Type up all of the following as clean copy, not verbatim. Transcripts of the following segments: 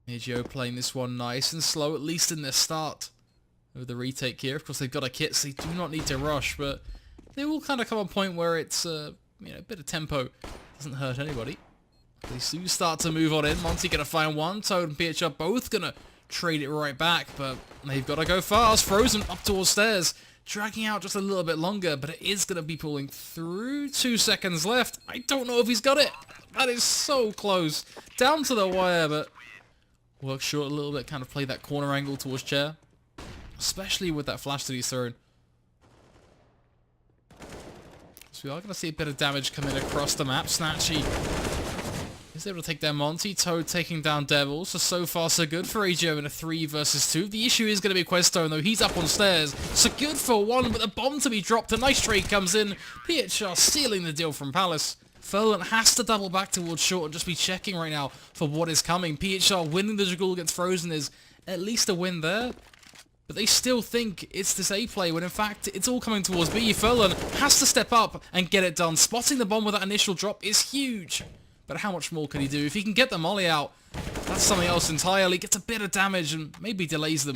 Nigio playing this one nice and slow, at least in their start of the retake here. Of course, they've got a kit, so they do not need to rush, but they will kind of come a point where it's a bit of tempo doesn't hurt anybody. They do start to move on in. Monty going to find one. Toad and PHR both going to trade it right back, but they've got to go fast. Frozen up towards stairs, dragging out just a little bit longer, but it is going to be pulling through. 2 seconds left. I don't know if he's got it. That is so close. Down to the wire, but works short a little bit. Kind of play that corner angle towards chair, especially with that flash that he's thrown. So we are going to see a bit of damage coming across the map. Snatchy is able to take down Monty. Toad taking down Devil. So far so good for AGO in a 3 versus 2. The issue is going to be Questone though. He's up on stairs. So good for one, but the bomb to be dropped. A nice trade comes in. PHR sealing the deal from Palace. Furlan has to double back towards short and just be checking right now for what is coming. PHR winning the Jagul against Frozen is at least a win there. But they still think it's this A play, when in fact it's all coming towards B. Furlan has to step up and get it done. Spotting the bomb with that initial drop is huge. But how much more can he do? If he can get the molly out, that's something else entirely. Gets a bit of damage and maybe delays them.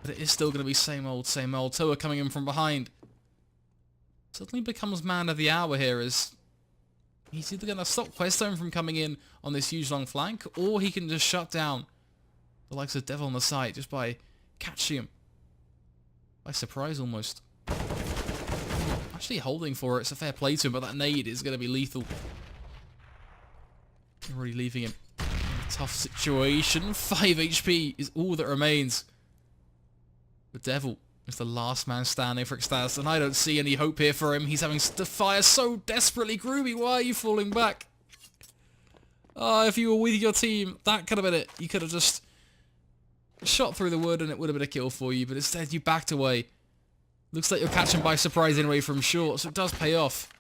But it is still going to be same old, same old. Toa coming in from behind. Suddenly becomes man of the hour here, as he's either going to stop Questone from coming in on this huge long flank, or he can just shut down the likes of Devil on the side just by catching him by surprise almost. Actually holding for it. It's a fair play to him, but that nade is going to be lethal. Already leaving him in a tough situation. 5 HP is all that remains. The Devil is the last man standing for eXtatus, and I don't see any hope here for him. He's having to fire so desperately. Groovy, why are you falling back? If you were with your team, that could have been it. You could have just shot through the wood and it would have been a kill for you, but instead you backed away. Looks like you're catching by surprise anyway from short, so it does pay off.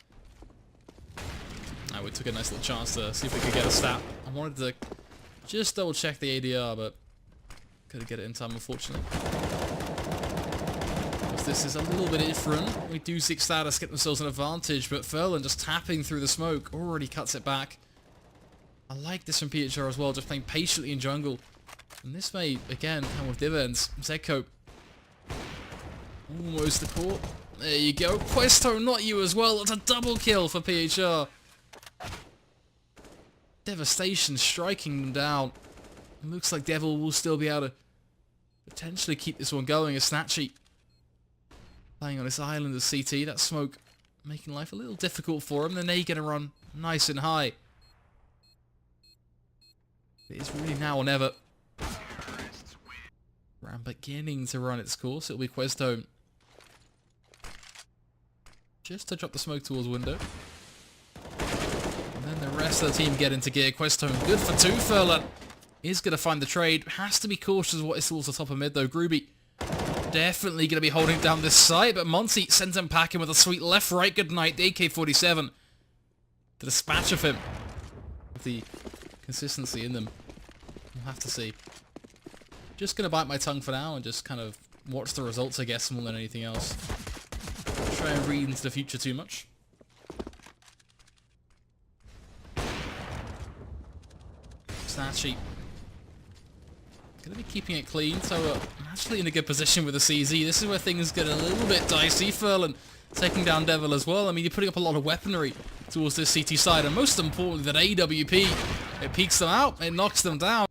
We took a nice little chance to see if we could get a stat. I wanted to just double check the ADR, but couldn't get it in time, unfortunately. This is a little bit different. We do see eXtatus get themselves an advantage, but Furlan just tapping through the smoke already cuts it back. I like this from PHR as well, just playing patiently in jungle. And this may, again, come with dividends. Zedcope. Almost the court. There you go. Questo, not you as well. It's a double kill for PHR. Devastation striking them down. It looks like Devil will still be able to potentially keep this one going. As Snatchy playing on this island of CT. That smoke making life a little difficult for him. The nade going to run nice and high. It's really now or never. Round beginning to run its course. It'll be Questo just to drop the smoke towards window. And then the rest of the team get into gear. Questo good for 2. Furlan is going to find the trade. Has to be cautious of what is towards the top of mid though. Groovy definitely going to be holding down this side, but Monty sends him packing with a sweet left-right goodnight. The AK-47 to dispatch of him. With the consistency in them. We'll have to see. Just going to bite my tongue for now and just kind of watch the results, I guess, more than anything else. Don't try and read into the future too much. Snatchy going to be keeping it clean, so actually in a good position with the CZ. This is where things get a little bit dicey. Furlan taking down Devil as well. I mean, you're putting up a lot of weaponry towards this CT side, and most importantly, that AWP, it peeks them out, it knocks them down.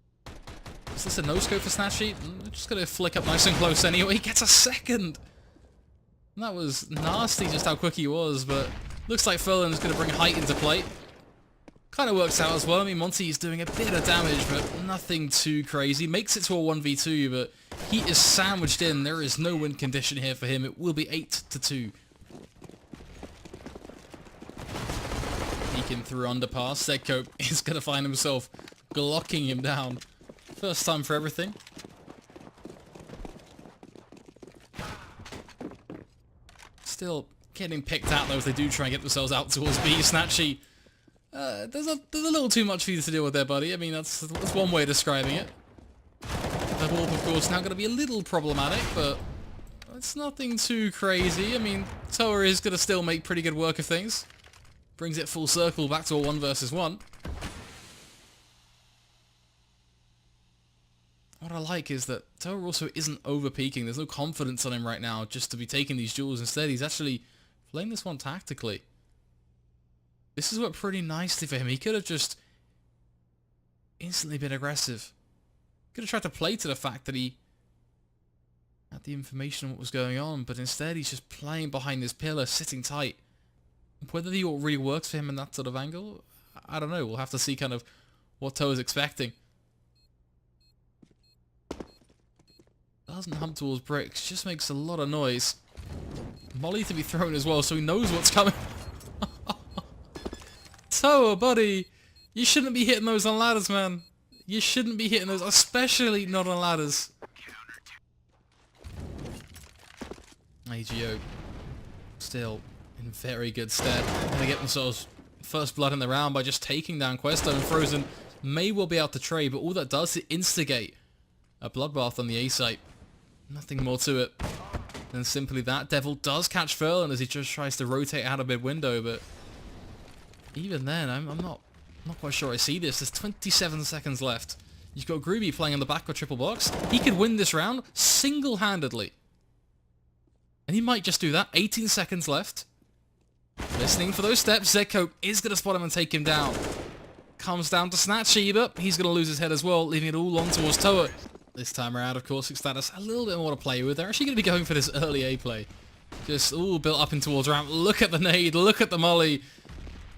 Is this a no-scope for Snatchy? Just going to flick up nice and close anyway. He gets a second. And that was nasty just how quick he was, but looks like Furlan is going to bring height into play. Kind of works out as well. I mean, Monty is doing a bit of damage, but nothing too crazy. Makes it to a 1v2, but he is sandwiched in. There is no win condition here for him. It will be 8-2. Peeking through underpass. Zedcope is going to find himself glocking him down. First time for everything. Still getting picked out though as they do try and get themselves out towards B. Snatchy. There's a little too much for you to deal with there, buddy. I mean, that's one way of describing it. The warp, of course, now going to be a little problematic, but it's nothing too crazy. I mean, Toa is going to still make pretty good work of things. Brings it full circle back to a 1 versus 1. I like is that Toa also isn't over-peaking. There's no confidence on him right now just to be taking these duels. Instead, he's actually playing this one tactically. This has worked pretty nicely for him. He could have just instantly been aggressive. Could have tried to play to the fact that he had the information on what was going on, but instead he's just playing behind this pillar, sitting tight. Whether the ult really works for him in that sort of angle, I don't know. We'll have to see kind of what Toa's expecting. Doesn't hump towards bricks, just makes a lot of noise. Molly to be thrown as well, so he knows what's coming. Toa, buddy, you shouldn't be hitting those on ladders, man. You shouldn't be hitting those, especially not on ladders. AGO still in very good stead. Gonna get themselves first blood in the round by just taking down Questo, and Frozen may well be out to trade, but all that does is instigate a bloodbath on the A site. Nothing more to it than simply that. Devil does catch Furlan as he just tries to rotate out of mid-window, but even then, I'm not quite sure I see this. There's 27 seconds left. You've got Groovy playing on the back of triple box. He could win this round single-handedly. And he might just do that. 18 seconds left. Listening for those steps, Zedco is going to spot him and take him down. Comes down to Snatchy, but he's going to lose his head as well, leaving it all on towards Toa. This time around, of course, eXtatus a little bit more to play with. They're actually going to be going for this early A play. Just all built up in towards ramp. Look at the nade, look at the molly.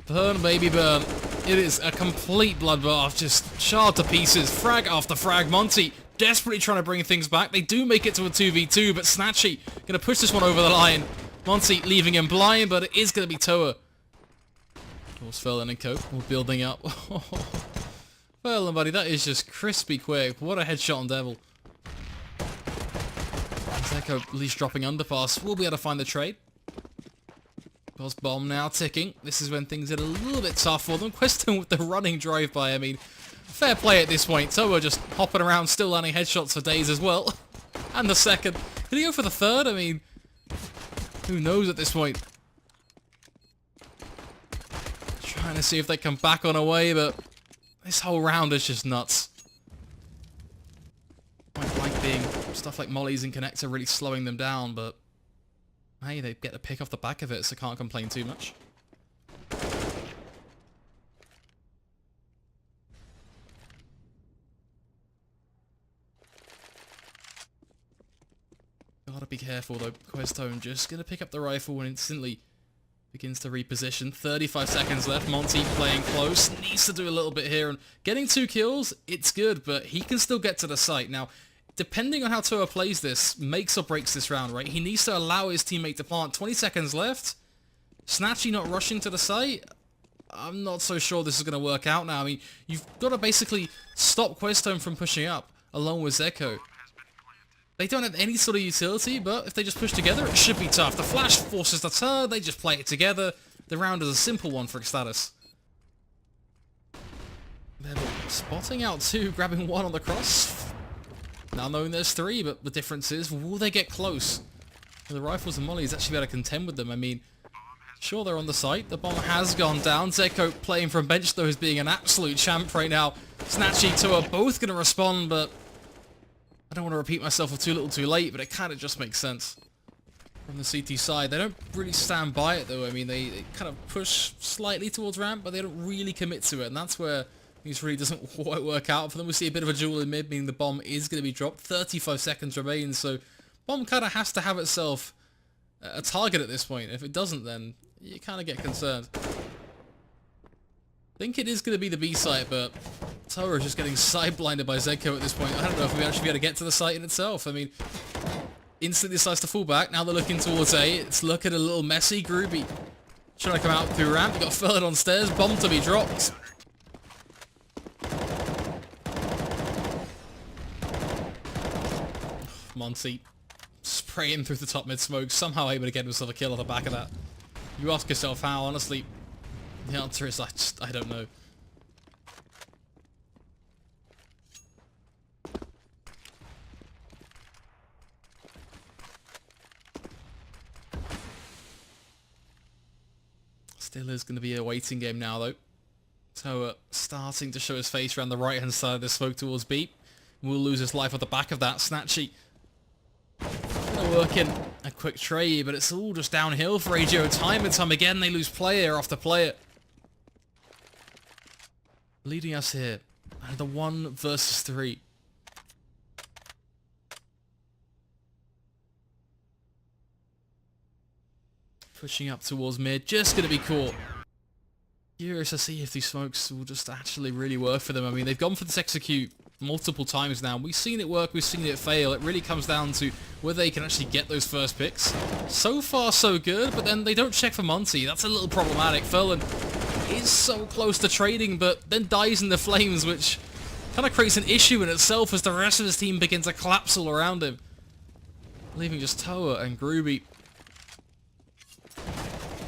Burn, baby, burn. It is a complete bloodbath, just charred to pieces. Frag after frag. Monty desperately trying to bring things back. They do make it to a 2v2, but Snatchy going to push this one over the line. Monty leaving him blind, but it is going to be Toa. Of course, Furlan and Cope all building up. Furlan, buddy, that is just crispy quick. What a headshot on Devil. Zeko at least dropping underpass. We'll be able to find the trade. Of course, bomb now ticking. This is when things get a little bit tough for them. Queston with the running drive-by. I mean, fair play at this point. Toa just hopping around, still landing headshots for days as well. And the second. Did he go for the third? I mean, who knows at this point? Trying to see if they come back on away, but this whole round is just nuts. Point blank being stuff like mollies and connector really slowing them down, but hey, they get the pick off the back of it, so can't complain too much. Gotta be careful though. Questone just gonna pick up the rifle and instantly begins to reposition. 35 seconds left. Monty playing close. Needs to do a little bit here. And getting 2 kills, it's good, but he can still get to the site. Now, depending on how Toa plays this, makes or breaks this round, right? He needs to allow his teammate to plant. 20 seconds left. Snatchy not rushing to the site. I'm not so sure this is going to work out now. I mean, you've got to basically stop Questone from pushing up, along with Zeko. They don't have any sort of utility, but if they just push together, it should be tough. The flash forces the turn, they just play it together. The round is a simple one for eXtatus. They're spotting out 2, grabbing 1 on the cross. Now knowing there's 3, but the difference is, will they get close? The rifles and mollies actually be able to contend with them. I mean, sure, they're on the site. The bomb has gone down. Zeko playing from bench, though, is being an absolute champ right now. Snatchy, Toa both going to respond, but I don't want to repeat myself for too little too late, but it kind of just makes sense. From the CT side, they don't really stand by it, though. I mean, they kind of push slightly towards ramp, but they don't really commit to it, and that's where things really doesn't quite work out for them. We see a bit of a duel in mid, meaning the bomb is going to be dropped. 35 seconds remain, so bomb kind of has to have itself a target at this point. If it doesn't, then you kind of get concerned. I think it is going to be the B site, but Toa is just getting side-blinded by Zedco at this point. I don't know if we actually be able to get to the site in itself. I mean, instantly decides to fall back. Now they're looking towards A. It's looking a little messy. Groovy trying to come out through ramp. They got Furlan on stairs. Bomb to be dropped. Monty spraying through the top mid smoke. Somehow able to get himself a kill off the back of that. You ask yourself how, honestly. The answer is I don't know. Still is going to be a waiting game now, though. So starting to show his face around the right-hand side of the smoke towards B. will lose his life on the back of that. Snatchy gonna work in a quick trade, but it's all just downhill for AGO. Time and time again, they lose player after player. Leading us here. And the 1 versus 3. Pushing up towards mid, just gonna be caught. Curious to see if these smokes will just actually really work for them. I mean, they've gone for this execute multiple times now. We've seen it work, we've seen it fail. It really comes down to whether they can actually get those first picks. So far, so good, but then they don't check for Monty. That's a little problematic. Ferland is so close to trading, but then dies in the flames, which kind of creates an issue in itself as the rest of his team begin to collapse all around him. Leaving just Toa and Groovy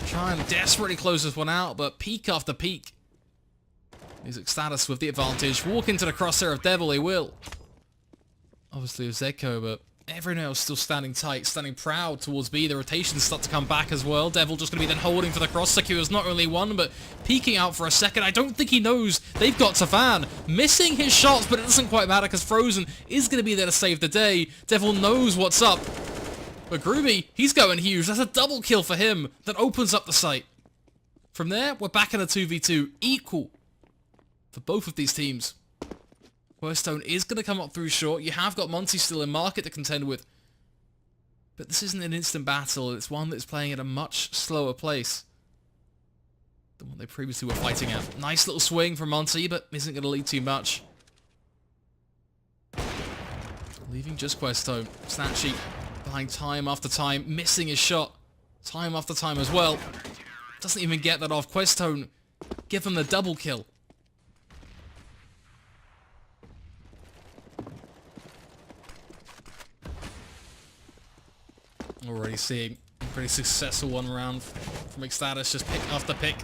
trying to desperately close this one out, but peak after peak. Is eXtatus with the advantage. Walk into the crosshair of Devil, they will. Obviously with Zeko, but everyone else still standing tight, standing proud towards B. The rotations start to come back as well. Devil just going to be then holding for the cross. Secures not only one, but peeking out for a second. I don't think he knows they've got Tafan. Missing his shots, but it doesn't quite matter because Frozen is going to be there to save the day. Devil knows what's up. But Groovy, he's going huge. That's a double kill for him that opens up the site. From there, we're back in a 2v2. Equal for both of these teams. Questone is going to come up through short. You have got Monty still in market to contend with. But this isn't an instant battle. It's one that's playing at a much slower pace than what they previously were fighting at. Nice little swing from Monty, but isn't going to lead too much. Leaving just Questone. Snatchy behind time after time, missing his shot time after time as well. Doesn't even get that off. Questone give him the double kill. Already seeing a pretty successful one round from eXtatus, just pick after pick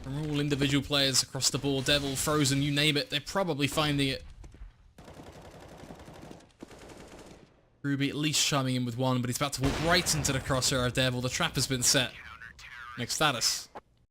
from all individual players across the board. Devil, Frozen, you name it, they're probably finding it. Ruby at least chiming in with one, but he's about to walk right into the crosshair of Devil. The trap has been set. eXtatus